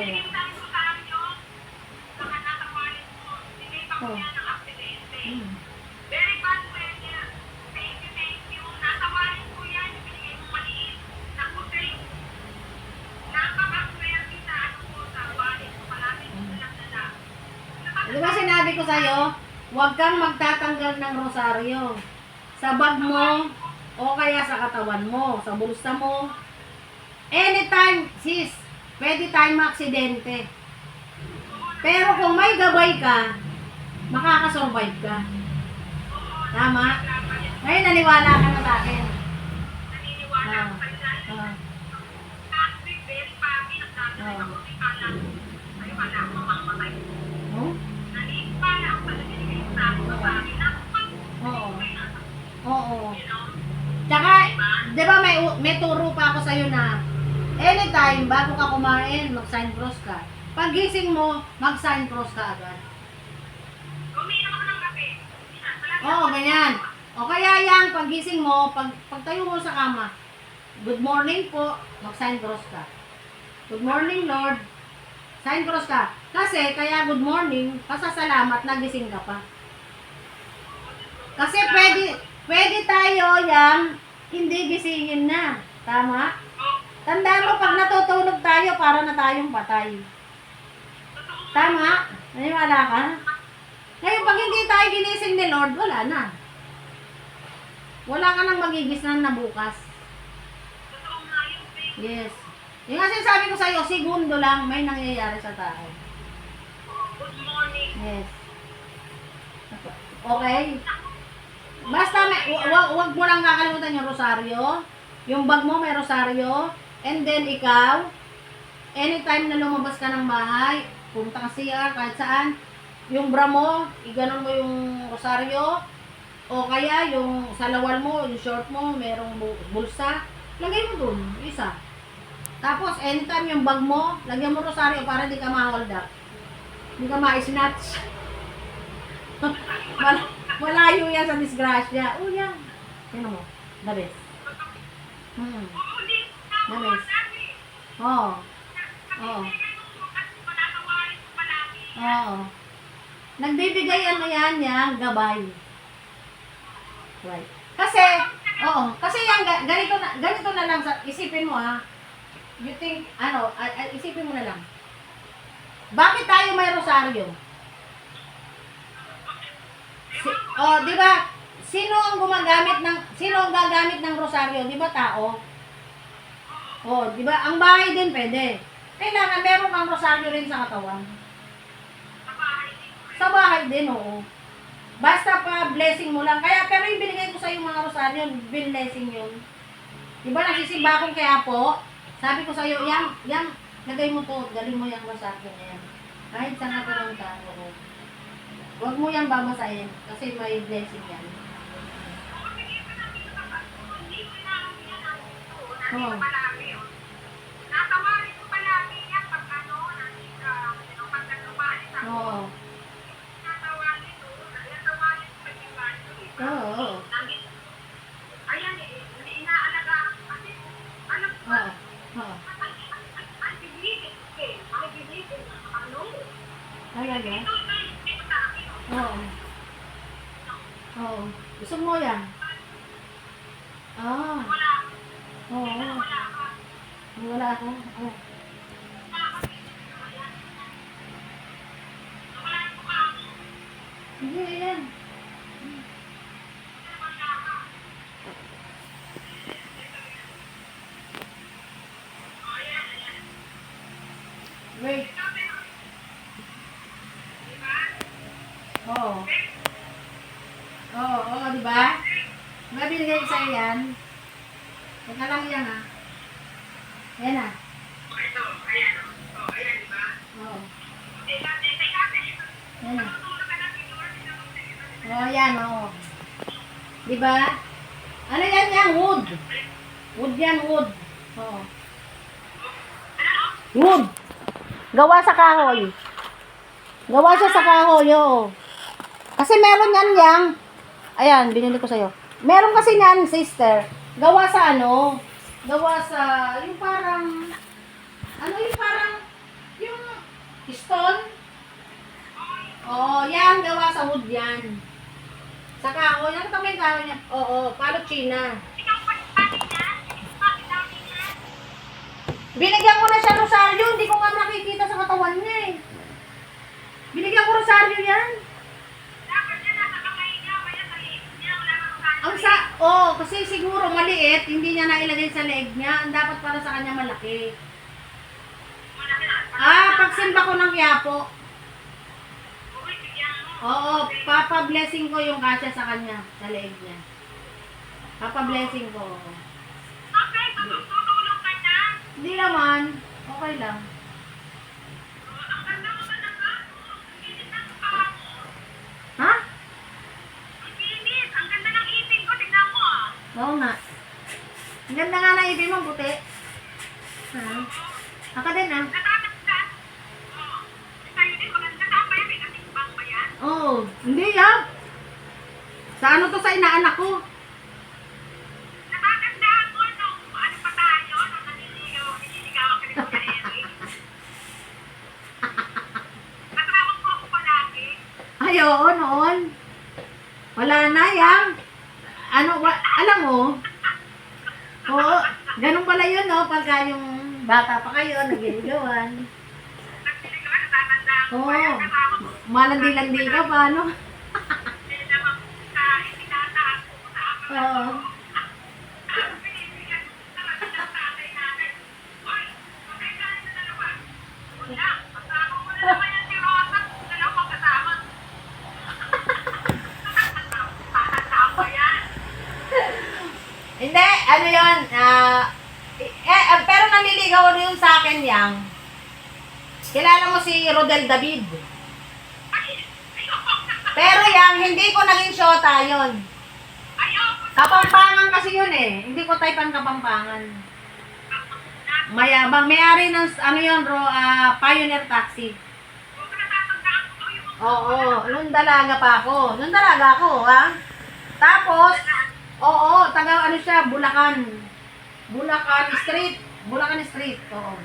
yan. Oh. Very bad weather. Thank you. Natawarin ko yan. Binigay mo maliit. Naku, thank you. Napaka-swerte na ano ko sa wallet ko. Malapit ko lang na. Di ba sinabi ko sa'yo, huwag kang magtatanggal ng rosaryo. Sa bag mo, o kaya sa katawan mo, sa bulsa mo. Anytime, sis, pwede tayong maaksidente. Pero kung may gabay ka, makakasurvive ka. Tama? Ngayon, naniwala ka na sa akin. Naniniwala ko kayo dahil. Last week, very happy. Nagdadala ako. Kala ko. Ay, wala ako mamamatay. Oh? Naniniwala ako pala binigay sa akin sa akin. Oo. Oo. Tsaka, di ba may turo pa ako sa'yo na anytime, bago ka kumain, mag-sign cross ka. Pag gising mo, mag-sign cross ka agad. Umiinom ako ng kape. Oo, ganyan. O kaya yan, pag gising mo, pagtayo mo sa kama, good morning po, mag-sign cross ka. Good morning, Lord. Sign cross ka. Kasi, kaya good morning, pasasalamat na gising ka pa. Kasi pwede tayo yang hindi gisingin na. Tama? Tandaan mo, pag natutulog tayo, para na tayong patay. Tama? Naniwala ka? Ngayon, pag hindi tayo ginising ni Lord, wala na. Wala ka nang magigisnan na bukas. Yes. Yung kasi sabi ko sa'yo, segundo lang may nangyayari sa tao. Good morning. Yes. Okay? Basta, wag mo lang kakalimutan yung rosaryo. Yung bag mo may rosaryo. And then, ikaw, anytime na lumabas ka ng bahay, punta ka CR, kahit saan, yung bra mo, iganon mo yung rosaryo, o kaya yung salawal mo, yung short mo, merong bulsa, lagay mo dun, isa. Tapos, anytime yung bag mo, lagyan mo rosaryo para di ka ma-hold up. Di ka ma-snatch. Malayo yan sa disgrasya. O yan. Sino mo? The best. The best. Oo. Oo. Oo. Nagbibigay ano yan, gabay. Right. Kasi, oo. Kasi yan, ganito na lang, isipin mo ha. You think, isipin mo na lang. Bakit tayo may rosaryo? Di ba? Sino ang gagamit ng rosaryo? Di ba tao? Di ba? Ang bahay din pwede. Kailangan meron kang rosaryo rin sa katawan. Sa bahay din, oo. Basta pa blessing mo lang. Pero yung binigay ko sa yung mga rosaryo, blessing yun. Di ba nagsisimba akong kaya po? Sabi ko sa iyo, yang lagay mo to, galing mo yung rosaryo na yan. Kahit saan ka pumunta, oo. Huwag mo yan babasahin kasi may blessing yan. Oo. Natawarin ko palagi yan pag pag naglumalis ako. Oo. Natawarin ko pag yung Oo. Ayan hindi inaalaga kasi alam ko. Oo. Oo. I believe it. Ano? Talaga? Oo. Oo. Gusto mo yan? Oo. Oo. Wala ako. Oo. Hindi, yan. Wait. Oo. Oo, di ba? Diba binigay ko sa'yo yan? Teka lang yan, ha? Yan, ha? Ito, ayan. Ayan, di ba? Oo. Teka. Yan, ha? Oo, yan, oo. Di ba? Ano yan? Wood. Wood yan, wood. Oo. Wood. Gawa sa kahoy. Gawa siya sa kahoy, oo. Kasi meron yan yang. Ayan, binili ko sa'yo. Meron kasi yan, sister. Gawa sa gawa sa, yung parang, yung yan, gawa sa wood yan. Sa kahoy, ano kami yung kahoy niya? Oo, palo China. Ikaw pa dami niya? Bakit dami niya? Binigyan ko na siya rosaryo, hindi ko nga nakikita sa katawan niya eh. Binigyan ko rosaryo yan. Dapat niya nasa kamay niya, kaya sa liit niya, wala nang kanya. Ang kasi siguro maliit, hindi niya nailagay sa leeg niya. Ang dapat para sa kanya malaki. Malaki na. Pagsimba ko ng Quiapo. Uy, bigyan mo. Oo, papa-blessing ko yung kasya sa kanya, sa leeg niya. Papa-blessing ko. Okay, tutulong ka na. Hindi naman, okay lang. Ang ganda mo talaga. Ang kinis ng mukha mo. Ha? Ang kinis. Ang ganda ng ipin ko. Tignan mo ah. Oo nga. Ang ganda nga na ibig mo, puti. Ha? Ako din ah. Natatanda. Oo. Sa'yo din, maganda ka ba yan? May katimbang ba yan? Oo, hindi ah. Sa ano to sa inaanak ko? Natatandaan mo nung ano pa tayo, nung nililigawan ka ni Kuya Eric. Kasama mo ako palagi. Ay, oo, noon. Wala na yang. Alam mo? Oo, ganun pala yun, no? Pagka yung bata pa kayo, nagiligawan. Nagsiligawan, natatandaan ko Oo. pa yan. Kasama mo. Malandi-landi ka pa, no? Hindi naman sa itinataas ko sa akin. Oo. Binibigyan ko talaga ng tatay namin. Hoy, patay tayo sa dalawa. Wala, kasama mo na naman yan si Rosa. Dalawang kasama. Tatandaan ko yan. Hindi, ano yun, pero nanliligaw rin yun sa akin, yang. Kilala mo si Rodel David. Ay, ayoko. Pero yang, hindi ko naging syota yun. Ayoko. Kapampangan kasi yun eh. Hindi ko type ang Kapampangan. Mayabang, may-ari ng, ano yun, Pioneer Taxi. Huwag ko natatandaan ko yung Oo, nung dalaga pa ako. Nung dalaga ako, ha? Tapos, oo, taga ano siya, Bulacan. Bulacan Street. Bulacan Street, oo.